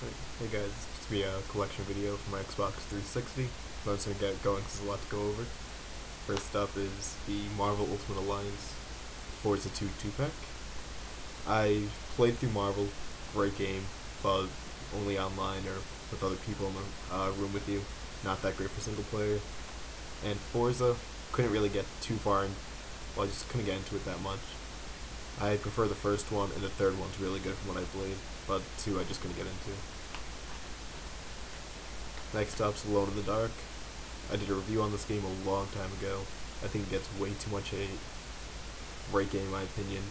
Hey guys, it's me a collection video for my Xbox 360. I'm just gonna get going because there's a lot to go over. First up is the Marvel Ultimate Alliance Forza 2 2-pack. I played through Marvel, great game, but only online or with other people in the room with you. Not that great for single player. And Forza, couldn't really get too far in, well, I just couldn't get into it that much. I prefer the first one, and the third one's really good from what I played, but 2 I just couldn't get into. Next up's Alone in the Dark. I did a review on this game a long time ago. I think it gets way too much hate. Great game in my opinion.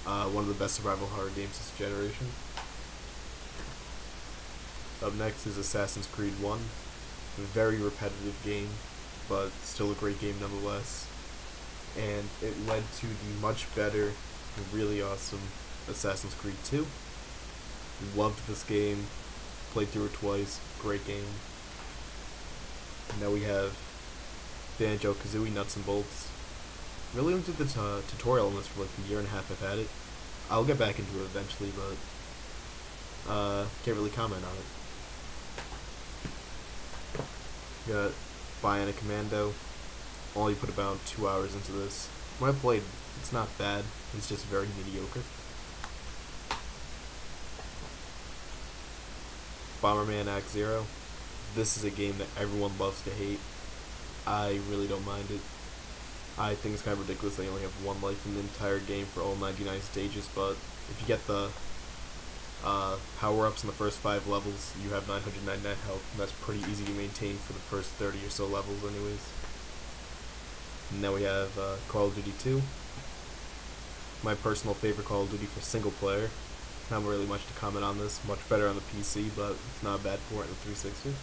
One of the best survival horror games this generation. Up next is Assassin's Creed 1. A very repetitive game, but still a great game nonetheless. And it led to the much better, really awesome Assassin's Creed 2. Loved this game, played through it twice, great game. Now we have Banjo-Kazooie Nuts and Bolts. Really only did the tutorial on this for like a year and a half I've had it. I'll get back into it eventually, but can't really comment on it. Got Bionic Commando. Only put about 2 hours into this. When I played, it's not bad, it's just very mediocre. Bomberman Act Zero. This is a game that everyone loves to hate. I really don't mind it. I think it's kind of ridiculous they only have one life in the entire game for all 99 stages, but if you get the power-ups in the first 5 levels, you have 999 health, and that's pretty easy to maintain for the first 30 or so levels anyways. And now we have Call of Duty 2. My personal favorite Call of Duty for single player. Not really much to comment on this. Much better on the PC, but it's not bad for it on the 360.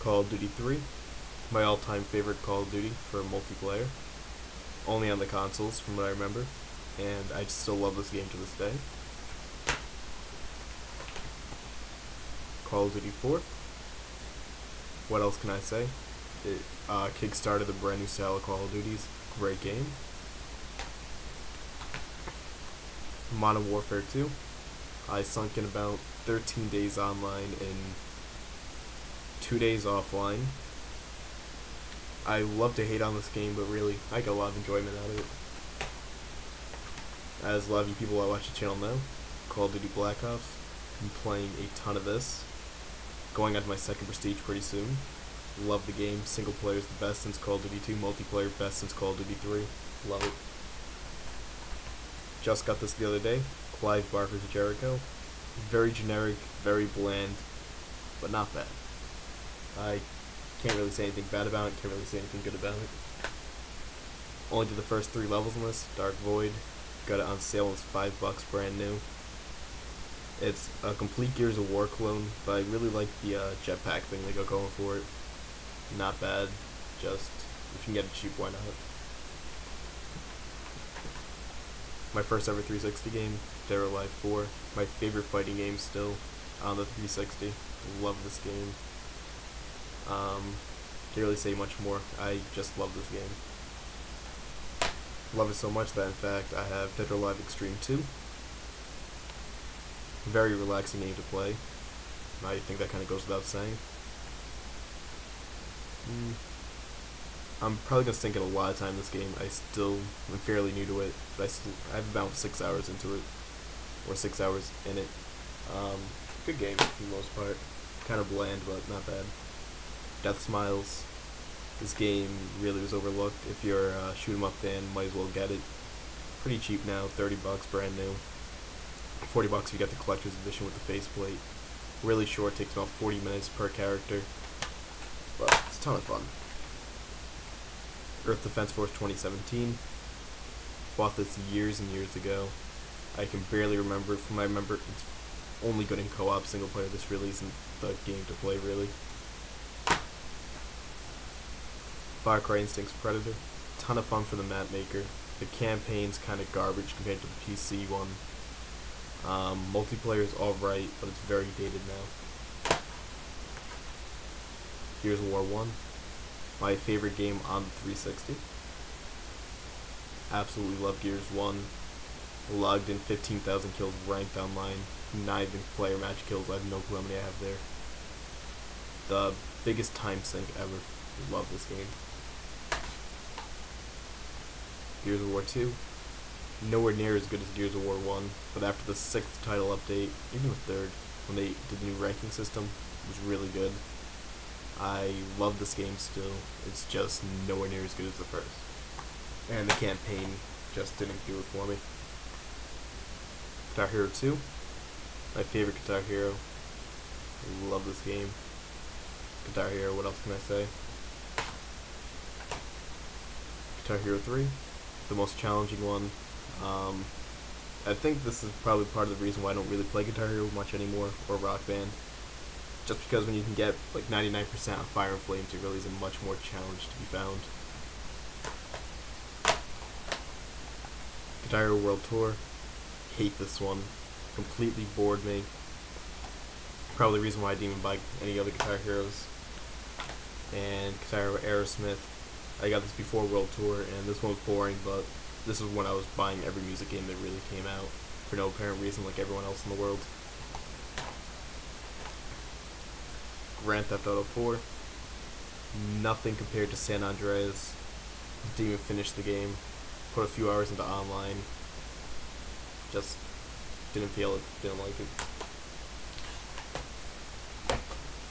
Call of Duty 3. My all-time favorite Call of Duty for multiplayer. Only on the consoles, from what I remember. And I still love this game to this day. Call of Duty 4. What else can I say? It kickstarted the brand new style of Call of Duties. Great game. Modern Warfare 2. I sunk in about 13 days online and 2 days offline. I love to hate on this game, but really, I get a lot of enjoyment out of it. As a lot of you people that watch the channel know, Call of Duty Black Ops. I'm playing a ton of this. Going on to my second Prestige pretty soon. Love the game. Single player is the best since Call of Duty 2. Multiplayer best since Call of Duty 3. Love it. Just got this the other day. Clive Barker's Jericho. Very generic, very bland, but not bad. I can't really say anything bad about it, can't really say anything good about it. Only did the first 3 levels in this. Dark Void. Got it on sale, it's $5 brand new. It's a complete Gears of War clone, but I really like the jetpack thing they got going for it. Not bad, just if you can get it cheap, why not? My first ever 360 game, Dead or Alive 4. My favorite fighting game still on the 360. Love this game. Can't really say much more. I just love this game. Love it so much that in fact I have Dead or Alive Extreme 2. Very relaxing game to play. I think that kind of goes without saying. I'm probably gonna sink in a lot of time in this game. I'm fairly new to it, but I have about 6 hours into it, or 6 hours in it. Good game for the most part. Kind of bland, but not bad. Death Smiles. This game really was overlooked. If you're a shoot 'em up fan, might as well get it. Pretty cheap now, $30 brand new. $40 if you get the collector's edition with the faceplate. Really short, takes about 40 minutes per character, but it's a ton of fun. Earth Defense Force 2017. Bought this years and years ago. I can barely remember. From what I remember, it's only good in co-op single player. This really isn't the game to play, really. Far Cry Instincts Predator. Ton of fun for the map maker. The campaign's kind of garbage compared to the PC one. Multiplayer is alright, but it's very dated now. Gears of War 1. My favorite game on the 360. Absolutely love Gears 1. logged in 15,000 kills ranked online, not even player match kills. I have no clue how many I have there. The biggest time sink ever. Love this game. Gears of War 2. Nowhere near as good as Gears of War 1, but after the 6th title update, even the 3rd, when they did the new ranking system, it was really good. I love this game still. It's just nowhere near as good as the first. And the campaign just didn't do it for me. Guitar Hero 2. My favorite Guitar Hero. I love this game. Guitar Hero, what else can I say? Guitar Hero 3. The most challenging one. I think this is probably part of the reason why I don't really play Guitar Hero much anymore, or Rock Band. Just because when you can get like 99% on Fire and Flames, it really isn't much more challenge to be found. Guitar Hero World Tour. Hate this one. Completely bored me. Probably the reason why I didn't even buy any other Guitar Heroes. And Guitar Hero Aerosmith. I got this before World Tour, and this one was boring, but this is when I was buying every music game that really came out, for no apparent reason like everyone else in the world. Grand Theft Auto 4. Nothing compared to San Andreas. Didn't even finish the game. Put a few hours into online. Just didn't feel it, didn't like it.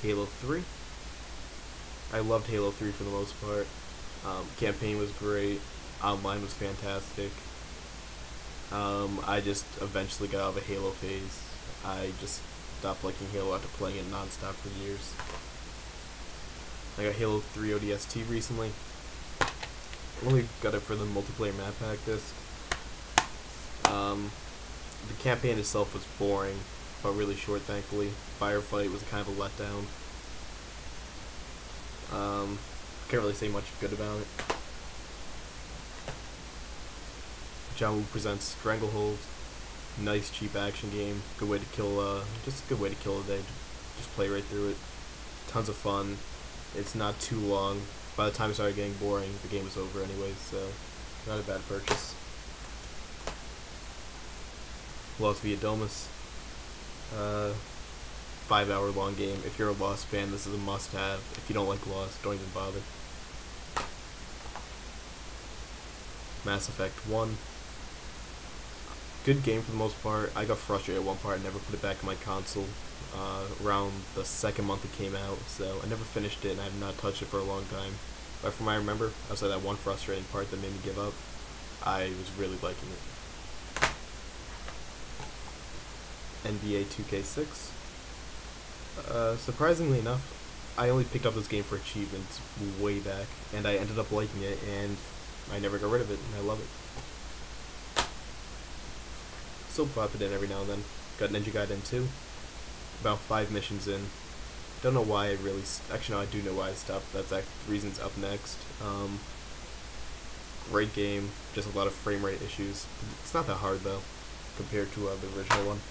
Halo 3. I loved Halo 3 for the most part. Campaign was great. Online was fantastic. I just eventually got out of a Halo phase. I just stopped liking Halo after playing it non-stop for years. I got Halo 3 ODST recently. Only got it for the multiplayer map pack disc. The campaign itself was boring, but really short, thankfully. Firefight was kind of a letdown. Can't really say much good about it. John Woo presents Stranglehold. Nice, cheap action game. Good way to kill, just a good way to kill a day. Just play right through it. Tons of fun. It's not too long. By the time it started getting boring, the game was over anyways, so not a bad purchase. Lost via Domus. 5-hour long game. If you're a Lost fan, this is a must-have. If you don't like Lost, don't even bother. Mass Effect 1. Good game for the most part. I got frustrated at one part. I never put it back in my console. Around the 2nd month it came out, so I never finished it, and I have not touched it for a long time. But from what I remember, outside that one frustrating part that made me give up, I was really liking it. NBA 2K6. Surprisingly enough, I only picked up this game for achievements way back, and I ended up liking it, and I never got rid of it, and I love it. Still pop it in every now and then. Got Ninja Gaiden 2. About 5 missions in. Don't know why I really... Actually, no, I do know why I stopped. That's the reasons up next. Great game. Just a lot of frame rate issues. It's not that hard, though, compared to the original one.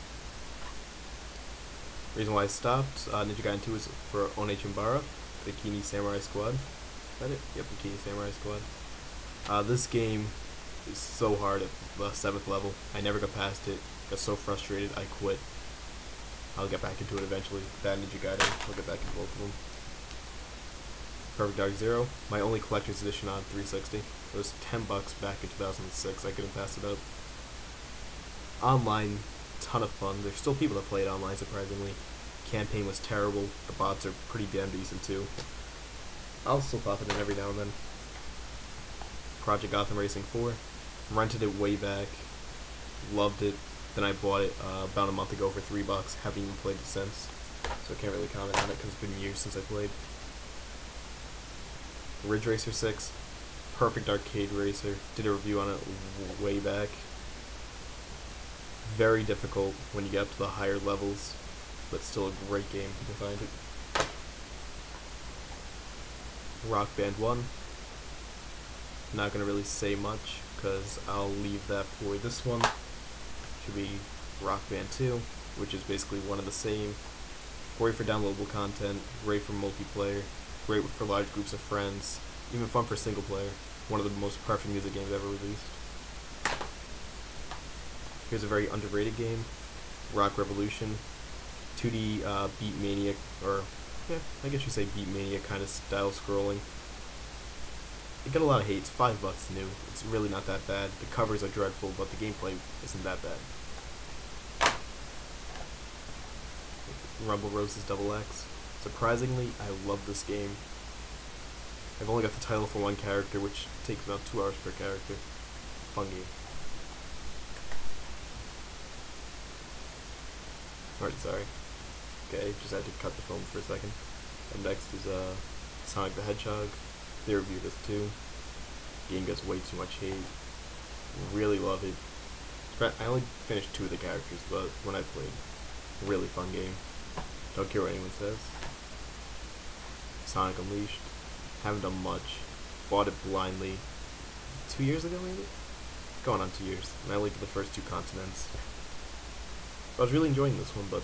Reason why I stopped, Ninja Gaiden 2 is for Onechinbara, Bikini Samurai Squad. Is that it? Yep, Bikini Samurai Squad. This game is so hard at the 7th level. I never got past it. Got so frustrated, I quit. I'll get back into it eventually. That Ninja Gaiden, I'll get back into both of them. Perfect Dark Zero, my only collector's edition on 360. It was $10 back in 2006. I couldn't pass it up. Online, ton of fun. There's still people that play it online, surprisingly. Campaign was terrible. The bots are pretty damn decent too. I'll still pop it in every now and then. Project Gotham Racing 4. Rented it way back. Loved it. Then I bought it about a month ago for $3. Haven't even played it since. So I can't really comment on it because it's been years since I played. Ridge Racer 6. Perfect arcade racer. Did a review on it way back. Very difficult when you get up to the higher levels, but still a great game if you can find it. Rock Band 1. Not going to really say much, because I'll leave that for this one. Should be Rock Band 2, which is basically one of the same. Great for downloadable content, great for multiplayer, great for large groups of friends, even fun for single player. One of the most perfect music games ever released. Here's a very underrated game, Rock Revolution, 2D Beat Mania, or yeah, I guess you say Beat Mania kind of style scrolling. It got a lot of hate. It's $5 new. It's really not that bad. The covers are dreadful, but the gameplay isn't that bad. Rumble Roses Double X. Surprisingly, I love this game. I've only got the title for one character, which takes about 2 hours per character. Fun game. Alright, sorry. Okay, just had to cut the film for a second. And next is Sonic the Hedgehog. They reviewed this too. Game gets way too much hate. Really love it. I only finished 2 of the characters, but when I played, really fun game. Don't care what anyone says. Sonic Unleashed. Haven't done much. Bought it blindly 2 years ago, maybe? Going on 2 years. And I only did the first 2 continents. I was really enjoying this one, but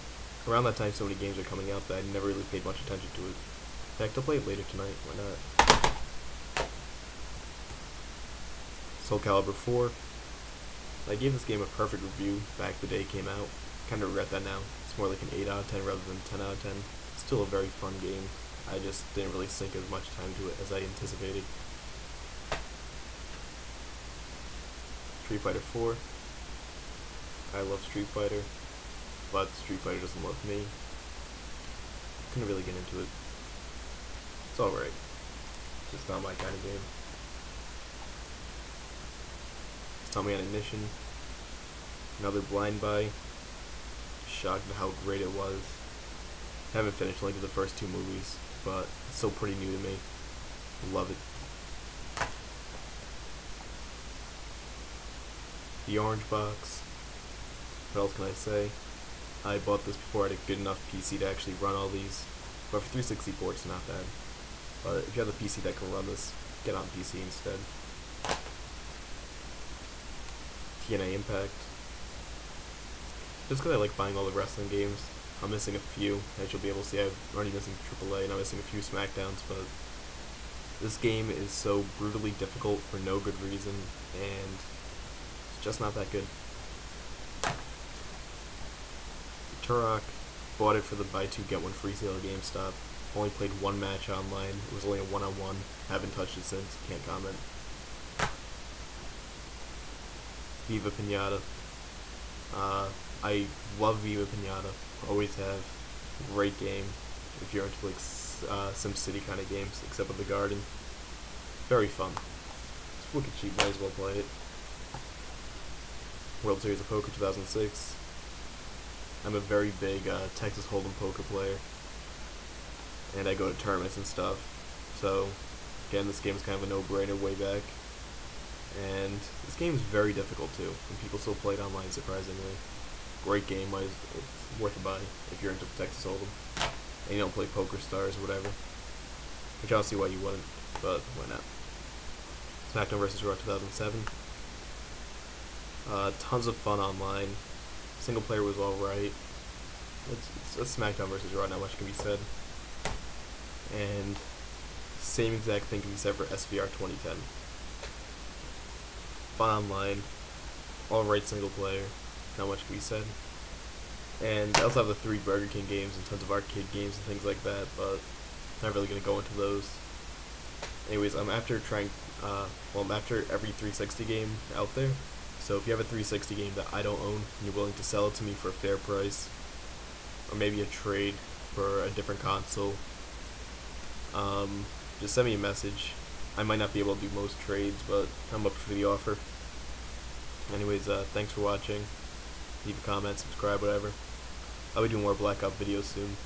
around that time so many games are coming out that I never really paid much attention to it. In fact, I'll play it later tonight. Why not? Soul Calibur 4. I gave this game a perfect review back the day it came out. Kind of regret that now. It's more like an 8 out of 10 rather than 10 out of 10. Still a very fun game. I just didn't really sink as much time to it as I anticipated. Street Fighter 4. I love Street Fighter, but Street Fighter doesn't love me. Couldn't really get into it. It's alright. Just not my kind of game. Tommy on Ignition. Another blind buy. Shocked at how great it was. Haven't finished like the first 2 movies, but it's still pretty new to me. Love it. The Orange Box. What else can I say? I bought this before I had a good enough PC to actually run all these. But for 360 port, it's not bad. But if you have a PC that can run this, get on PC instead. TNA Impact. Just because I like buying all the wrestling games, I'm missing a few. As you'll be able to see, I'm already missing AAA and I'm missing a few SmackDowns, but this game is so brutally difficult for no good reason, and it's just not that good. Turok, bought it for the buy 2 get 1 free sale at GameStop. Only played 1 match online. It was only a 1-on-1. Haven't touched it since. Can't comment. Viva Pinata. I love Viva Pinata. Always have. Great game. If you're into like SimCity kind of games, except with the garden. Very fun. It's wicked cheap. Might as well play it. World Series of Poker 2006. I'm a very big Texas Hold'em poker player, and I go to tournaments and stuff. So, again, this game is kind of a no-brainer way back. And this game is very difficult too, and people still play it online, surprisingly. Great game, it's worth a buy if you're into Texas Hold'em, and you don't play Poker Stars or whatever. Which I don't see why you wouldn't, but why not? SmackDown vs. Raw 2007. Tons of fun online. Single player was alright. It's a SmackDown vs. Raw, not much can be said. And same exact thing can be said for SVR 2010. Fun online, alright single player, not much can be said. And I also have the 3 Burger King games and tons of arcade games and things like that, but not really going to go into those. Anyways, I'm after trying, I'm after every 360 game out there. So if you have a 360 game that I don't own and you're willing to sell it to me for a fair price, or maybe a trade for a different console, just send me a message. I might not be able to do most trades, but I'm up for the offer. Anyways, thanks for watching. Leave a comment, subscribe, whatever. I'll be doing more Black Ops videos soon.